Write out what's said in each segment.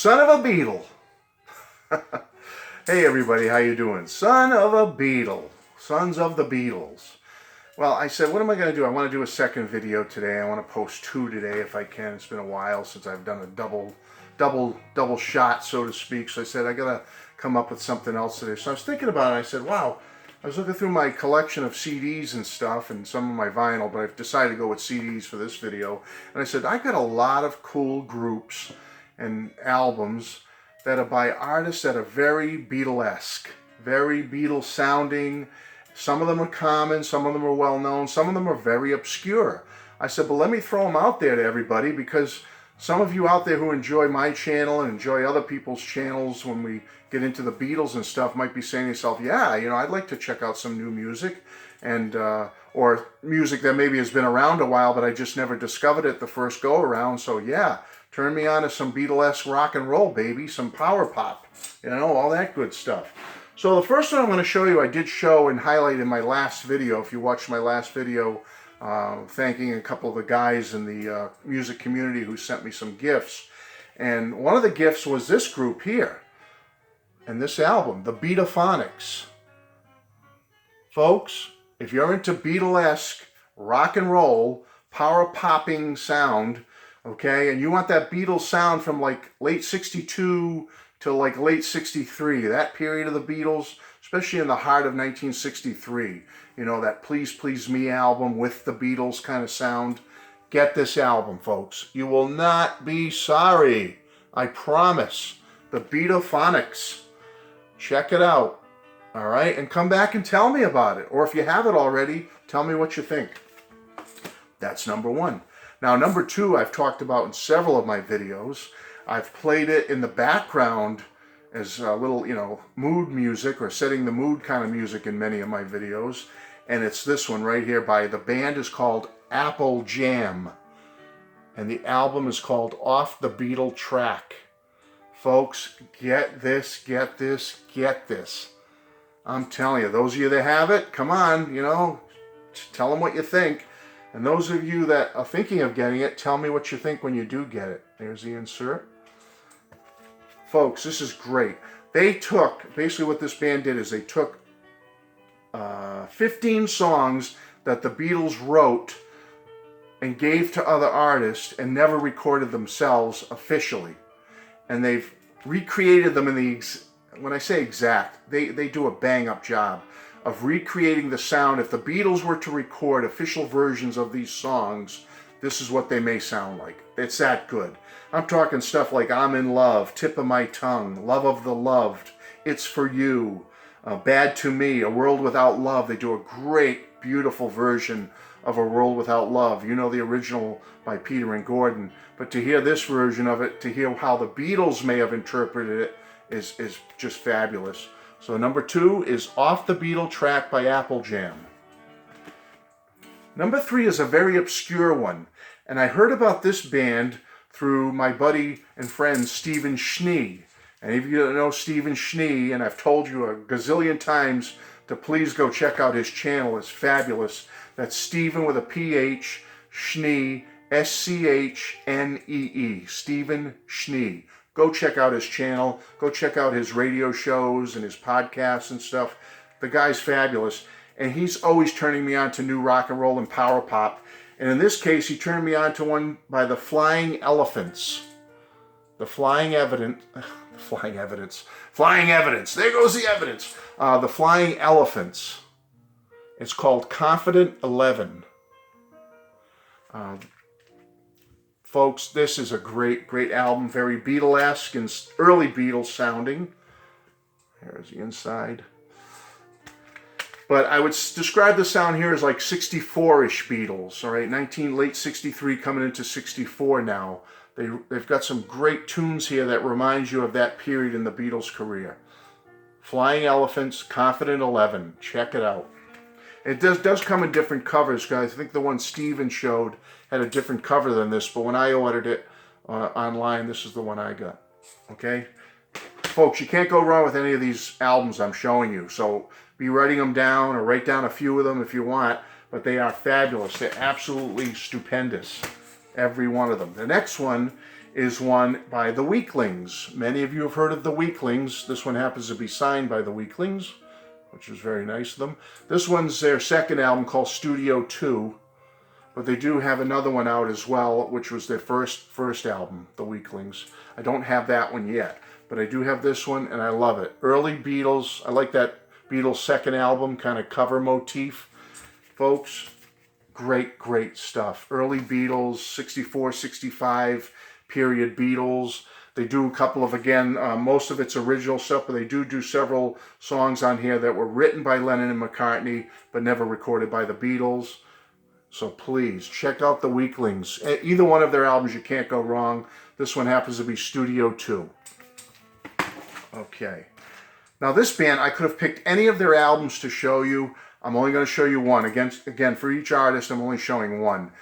Son of a Beatle. Hey everybody, how you doing? Son of a Beatle. Sons of the Beatles. Well, I said, what am I going to do? I want to do a second video today. I want to post two today if I can. It's been a while since I've done a double shot, so to speak. So I said, I got to come up with something else today. So I was thinking about it. I said, wow, I was looking through my collection of CDs and stuff and some of my vinyl, but I've decided to go with CDs for this video. And I said, I got a lot of cool groups and albums that are by artists that are very Beatlesque, very Beatles sounding. Some of them are common, some of them are well known, some of them are very obscure. I said, but let me throw them out there to everybody, because some of you out there who enjoy my channel and enjoy other people's channels when we get into the Beatles and stuff might be saying to yourself, yeah, you know, I'd like to check out some new music, and or music that maybe has been around a while, but I just never discovered it the first go around. So yeah, turn me on to some Beatlesque rock and roll, baby, some power pop, you know, all that good stuff. So the first one I'm going to show you, I did show and highlight in my last video. If you watched my last video, thanking a couple of the guys in the music community who sent me some gifts. And one of the gifts was this group here, and this album, the Beatlephonics. Folks, if you're into Beatlesque rock and roll, power popping sound, okay, and you want that Beatles sound from like late 62 to like late 63, that period of the Beatles, especially in the heart of 1963, you know, that Please Please Me album with the Beatles kind of sound, get this album, folks. You will not be sorry. I promise. The Beatlephonics. Check it out. All right? And come back and tell me about it. Or if you have it already, tell me what you think. That's number one. Now, number two, I've talked about in several of my videos. I've played it in the background as a little, you know, mood music or setting the mood kind of music in many of my videos. And it's this one right here by, the band is called Apple Jam. And the album is called Off the Beatle Track. Folks, get this, get this, get this. I'm telling you, those of you that have it, come on, you know, tell them what you think. And those of you that are thinking of getting it, tell me what you think when you do get it. There's the insert. Folks, this is great. They took, basically what this band did is they took 15 songs that the Beatles wrote and gave to other artists and never recorded themselves officially. And they've recreated them in the, when I say exact, they do a bang-up job of recreating the sound. If the Beatles were to record official versions of these songs, this is what they may sound like. It's that good. I'm talking stuff like I'm in Love, Tip of My Tongue, Love of the Loved, It's For You, Bad to Me, A World Without Love. They do a great, beautiful version of A World Without Love. You know the original by Peter and Gordon, but to hear this version of it, to hear how the Beatles may have interpreted it, is just fabulous. So number two is Off the Beatle Track by Apple Jam. Number three is a very obscure one, and I heard about this band through my buddy and friend Stephen Schnee. And if you don't know Stephen Schnee, and I've told you a gazillion times to please go check out his channel, it's fabulous. That's Stephen with a PH, Schnee, S-C-H-N-E-E, Stephen Schnee. Go check out his channel. Go check out his radio shows and his podcasts and stuff. The guy's fabulous. And he's always turning me on to new rock and roll and power pop. And in this case, he turned me on to one by the Flying Elephants. The Flying Evidence. Flying Evidence. Flying Evidence. There goes the evidence. The Flying Elephants. It's called Confident 11. Folks, this is a great, great album. Very Beatlesque and early Beatles sounding. Here's the inside. But I would describe the sound here as like 64-ish Beatles, all right? Late 63 coming into 64 now. They've got some great tunes here that reminds you of that period in the Beatles' career. Flying Elephants, Confident 11. Check it out. It does come in different covers, guys. I think the one Steven showed had a different cover than this, but when I ordered it online, this is the one I got. Okay? Folks, you can't go wrong with any of these albums I'm showing you, so be writing them down or write down a few of them if you want, but they are fabulous. They're absolutely stupendous. every one of them. The next one is one by the Weaklings. Many of you have heard of the Weaklings. This one happens to be signed by the Weaklings, which is very nice of them. This one's their second album called Studio 2, but they do have another one out as well, which was their first album, the Weaklings. I don't have that one yet, but I do have this one, and I love it. Early Beatles. I like that Beatles second album kind of cover motif, folks. Great, great stuff. Early Beatles, 64, 65 period Beatles. They do a couple of, again, most of it's original stuff, but they do several songs on here that were written by Lennon and McCartney, but never recorded by the Beatles. So please, check out the Weaklings. Either one of their albums, you can't go wrong. This one happens to be Studio 2. Okay. Now this band, I could have picked any of their albums to show you. I'm only going to show you one. Again, for each artist, I'm only showing one.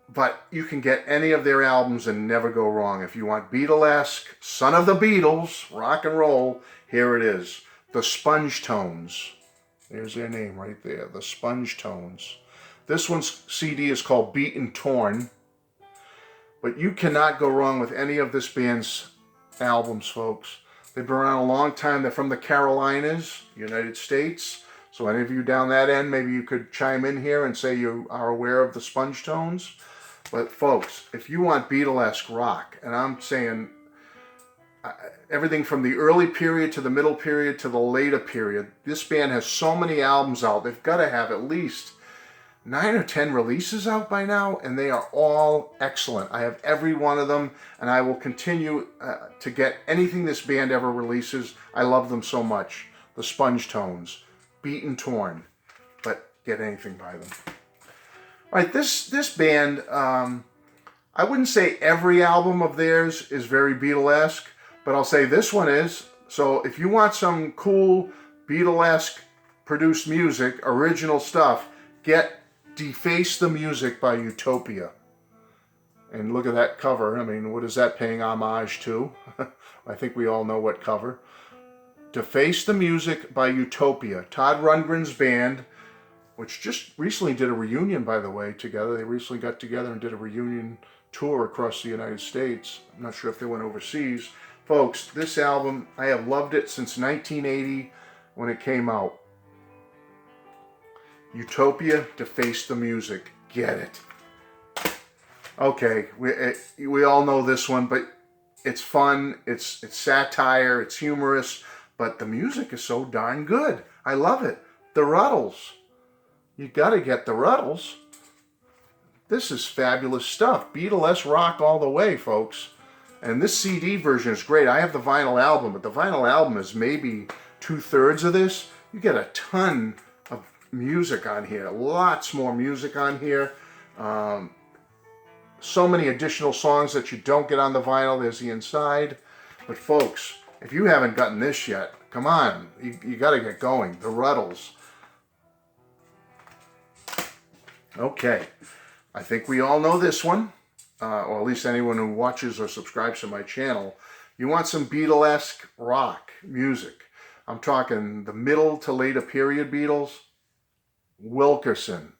But you can get any of their albums and never go wrong. If you want Beatlesque, Son of the Beatles, rock and roll, here it is. The Sponge Tones. There's their name right there, the Sponge Tones. This one's CD is called Beat and Torn. But you cannot go wrong with any of this band's albums, folks. They've been around a long time. They're from the Carolinas, United States. So any of you down that end, maybe you could chime in here and say you are aware of the Sponge Tones. But folks, if you want Beatlesque rock, and I'm saying everything from the early period to the middle period to the later period, this band has so many albums out. They've got to have at least 9 or 10 releases out by now, and they are all excellent. I have every one of them, and I will continue to get anything this band ever releases. I love them so much. The Sponge Tones, Beat and Torn, but get anything by them. All right, this band, I wouldn't say every album of theirs is very Beatlesque, but I'll say this one is. So if you want some cool Beatlesque produced music, original stuff, get Deface the Music by Utopia. And look at that cover. I mean, what is that paying homage to? I think we all know what cover. Deface the Music by Utopia. Todd Rundgren's band, which just recently did a reunion, by the way, together. They recently got together and did a reunion tour across the United States. I'm not sure if they went overseas. Folks, this album, I have loved it since 1980 when it came out. Utopia, Deface the Music. Get it. Okay, we all know this one, but it's fun, it's satire, it's humorous, but the music is so darn good. I love it. The Ruddles. You gotta get the Ruddles. This is fabulous stuff. Beatlesque rock all the way, folks. And this CD version is great. I have the vinyl album, but the vinyl album is maybe 2/3 of this. You get a ton of music on here. Lots more music on here. So many additional songs that you don't get on the vinyl. There's the inside. But folks, if you haven't gotten this yet, come on. You got to get going. The Ruddles. Okay. I think we all know this one. Or at least anyone who watches or subscribes to my channel. You want some Beatlesque rock music. I'm talking the middle to later period Beatles. Wilkerson.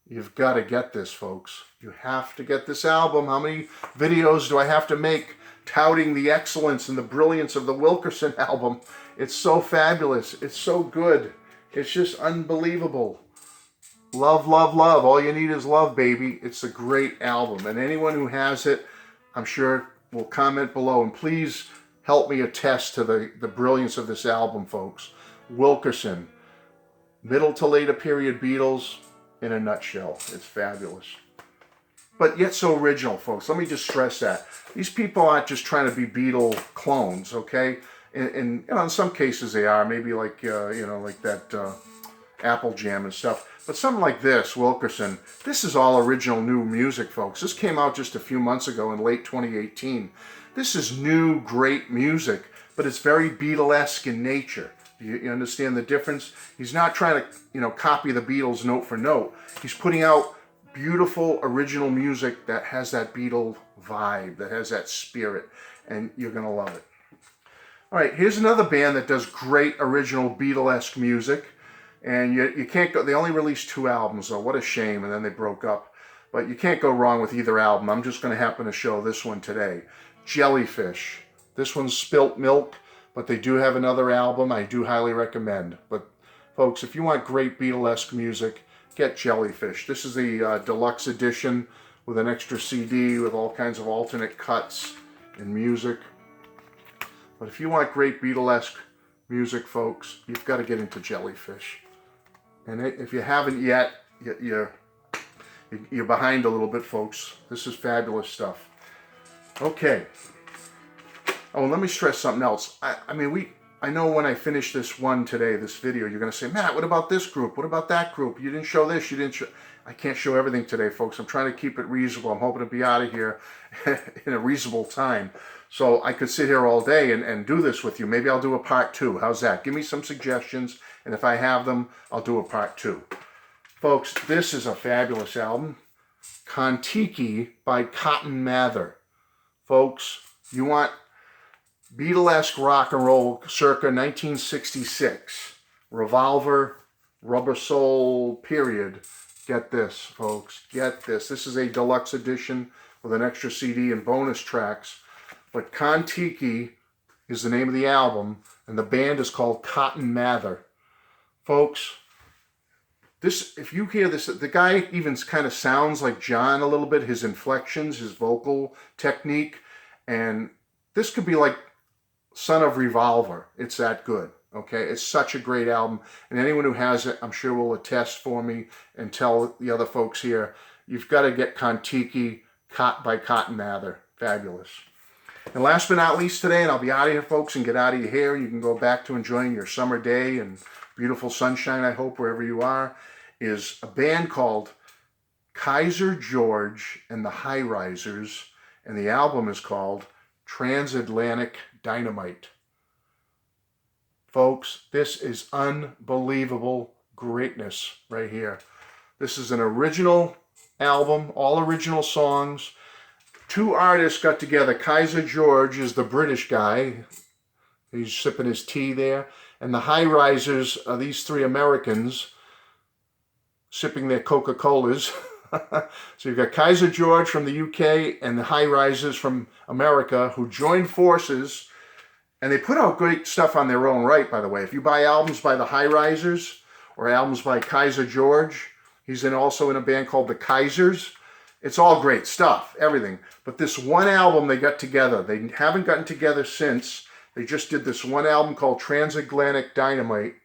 You've got to get this, folks. You have to get this album. How many videos do I have to make touting the excellence and the brilliance of the Wilkerson album? It's so fabulous. It's so good. It's just unbelievable. Love, love, love. All you need is love, baby. It's a great album. And anyone who has it, I'm sure, will comment below. And please help me attest to the brilliance of this album, folks. Wilkerson. Middle to later period Beatles in a nutshell. It's fabulous. But yet so original, folks. Let me just stress that. These people aren't just trying to be Beatle clones, okay? And in some cases they are. Maybe like, like that Apple Jam and stuff. But something like this, Wilkerson, this is all original new music, folks. This came out just a few months ago in late 2018. This is new, great music, but it's very Beatlesque in nature. You understand the difference? He's not trying to, copy the Beatles note for note. He's putting out beautiful, original music that has that Beatle vibe, that has that spirit, and you're going to love it. All right, here's another band that does great original Beatlesque music. And you can't go, they only released 2 albums, though. What a shame. And then they broke up. But you can't go wrong with either album. I'm just going to happen to show this one today. Jellyfish. This one's Spilt Milk, but they do have another album I do highly recommend. But folks, if you want great Beatlesque music, get Jellyfish. This is the deluxe edition with an extra CD with all kinds of alternate cuts and music. But if you want great Beatlesque music, folks, you've got to get into Jellyfish. And if you haven't yet, you're behind a little bit, folks. This is fabulous stuff. Okay. Oh, and let me stress something else. I know when I finish this one today, this video, you're going to say, Matt, what about this group? What about that group? You didn't show this. You didn't show... I can't show everything today, folks. I'm trying to keep it reasonable. I'm hoping to be out of here in a reasonable time. So I could sit here all day and do this with you. Maybe I'll do a part 2. How's that? Give me some suggestions. And if I have them, I'll do a part 2. Folks, this is a fabulous album. Kon-Tiki by Cotton Mather. Folks, you want Beatlesque rock and roll circa 1966. Revolver, Rubber Soul, period. Get this, folks. Get this. This is a deluxe edition with an extra CD and bonus tracks. But Kon-Tiki is the name of the album, and the band is called Cotton Mather. Folks, this, if you hear this, the guy even kind of sounds like John a little bit, his inflections, his vocal technique, and this could be like Son of Revolver. It's that good. Okay, it's such a great album, and anyone who has it, I'm sure will attest for me and tell the other folks here, you've got to get Kon-Tiki by Cotton Mather. Fabulous. And last but not least today, and I'll be out of here, folks, and get out of your hair. You can go back to enjoying your summer day and beautiful sunshine, I hope, wherever you are, is a band called Kaiser George and the High Risers, and the album is called Transatlantic Dynamite. Folks, this is unbelievable greatness right here. This is an original album, all original songs. 2 artists got together. Kaiser George is the British guy. He's sipping his tea there. And the High Risers are these 3 Americans sipping their Coca-Colas. So you've got Kaiser George from the UK and the High Risers from America who joined forces. And they put out great stuff on their own right, by the way. If you buy albums by the High Risers or albums by Kaiser George, he's also in a band called the Kaisers. It's all great stuff, everything. But this one album they got together. They haven't gotten together since. They just did this one album called Transatlantic Dynamite.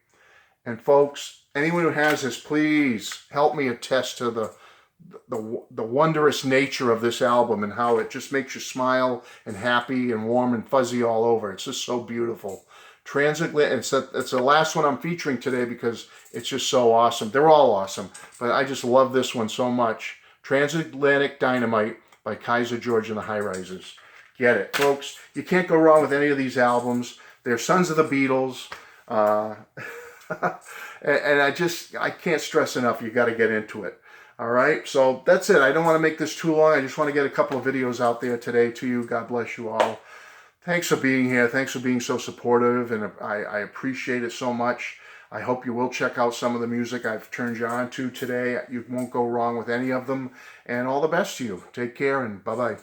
And folks, anyone who has this, please help me attest to the wondrous nature of this album and how it just makes you smile and happy and warm and fuzzy all over. It's just so beautiful. Transatlantic, it's the last one I'm featuring today because it's just so awesome. They're all awesome, but I just love this one so much. Transatlantic Dynamite by Kaiser George and the High Risers. Get it, folks. You can't go wrong with any of these albums. They're sons of the Beatles. And I can't stress enough, you got to get into it. All right, so that's it. I don't want to make this too long. I just want to get a couple of videos out there today to you. God bless you all. Thanks for being here. Thanks for being so supportive, and I appreciate it so much. I hope you will check out some of the music I've turned you on to today. You won't go wrong with any of them, and all the best to you. Take care, and bye-bye.